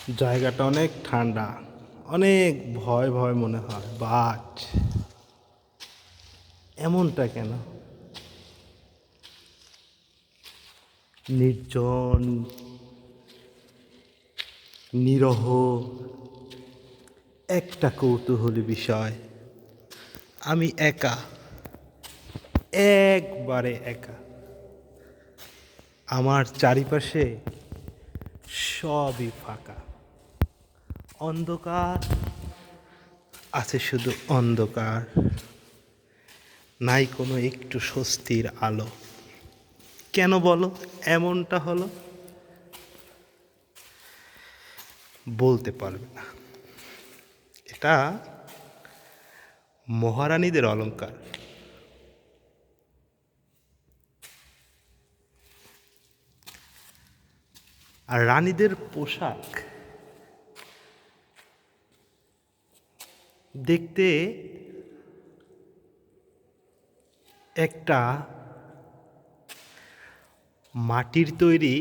জায়গাটা অনেক ঠান্ডা, অনেক ভয় ভয় মনে হয়। বাজ এমনটা কেন? নির্জন, নিরহ, একটা কৌতূহলী বিষয়। আমি একা, একবারে একা। আমার চারিপাশে সবই ফাঁকা, অন্ধকার, আছে শুধু অন্ধকার, নাই কোনো একটু স্বস্তির আলো। কেন বলো এমনটা হলো? বলতে পারবে না। এটা মহারানীদের অলংকার। আর রানীদের পোশাক দেখতে একটা মাটির তৈরি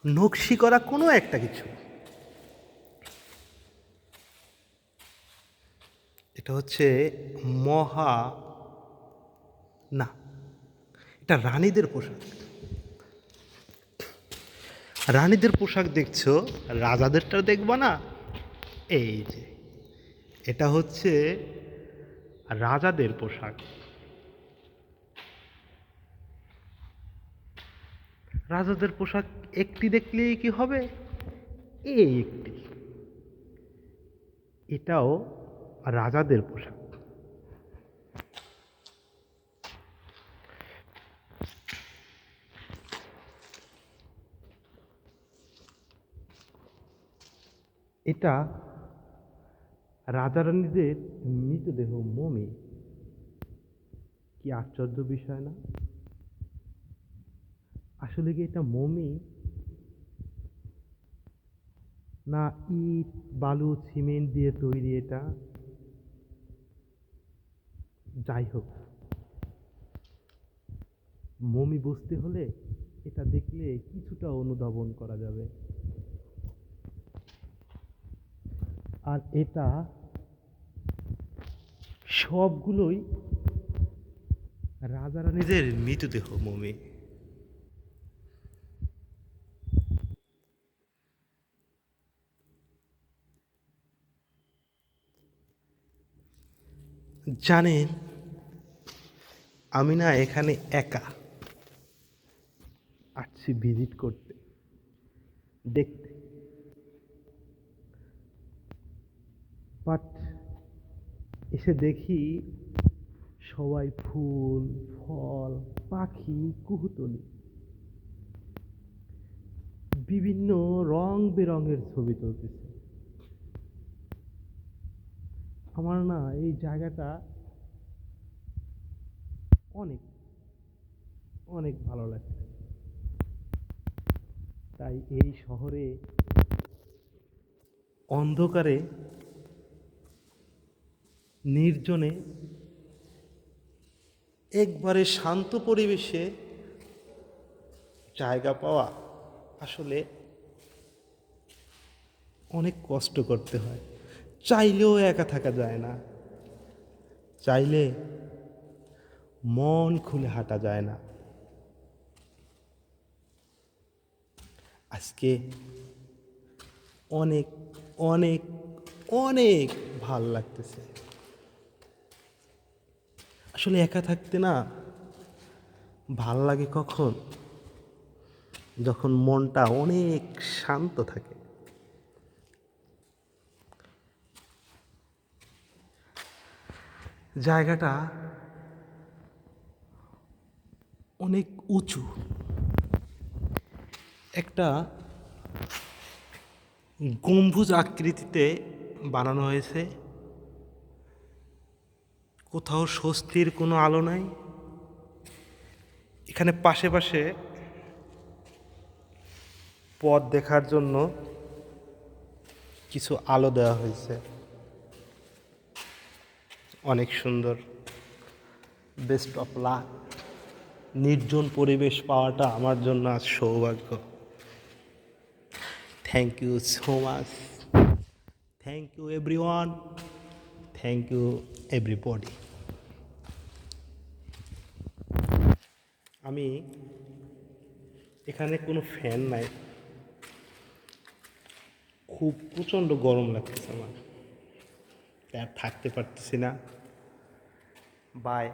নকশি করা কোনো একটা কিছু। এটা হচ্ছে মহা না, এটা রানীদের পোশাক। রানীদের পোশাক দেখছো, রাজাদেরটা দেখবা না। এই যে এটা হচ্ছে রাজাদের পোশাক। রাজাদের পোশাক একটি দেখলেই কি হবে? এই একটি, এটাও রাজাদের পোশাক। এটা রাজা রানীদের মৃতদেহ, মমি। কি আশ্চর্য বিষয় না? আসলে কি এটা মমি, না ইট বালু সিমেন্ট দিয়ে তৈরি? এটা যাই হোক, মমি বুঝতে হলে এটা দেখলে কিছুটা অনুধাবন করা যাবে। আর এটা সবগুলোই রাজা রানীদের মৃতদেহ, মমি। জানেন, আমি না এখানে একা আসছি ভিজিট করতে, দেখতে। বাট এসে দেখি সবাই ফুল, ফল, পাখি, কুহুতলি, বিভিন্ন রং বেরঙের ছবি তুলতেছে। আমার না এই জায়গাটা অনেক অনেক ভালো লাগছে। তাই এই শহরে অন্ধকারে, নির্জনে, একবারে শান্ত পরিবেশে জায়গা পাওয়া আসলে অনেক কষ্ট করতে হয়। চাইলেও একা থাকা যায় না, চাইলে মন খুলে হাঁটা যায় না। আজকে অনেক অনেক অনেক ভাল লাগতেছে। আসলে একা থাকতে না ভাল লাগে কখন? যখন মনটা অনেক শান্ত থাকে। জায়গাটা অনেক উঁচু, একটা গম্বুজ আকৃতিতে বানানো হয়েছে। কোথাও স্বস্তির কোনো আলো নাই। এখানে পাশে পাশে পথ দেখার জন্য কিছু আলো দেওয়া হয়েছে, অনেক সুন্দর। Best of luck. নির্জন পরিবেশ পাওয়াটা আমার জন্য আজ সৌভাগ্য। Thank you so much, thank you everyone, thank you everybody. আমি এখানে কোনো ফ্যান নাই, খুব প্রচণ্ড গরম লাগতেছে আমার, আর থাকতে পারতেছি না। বাই।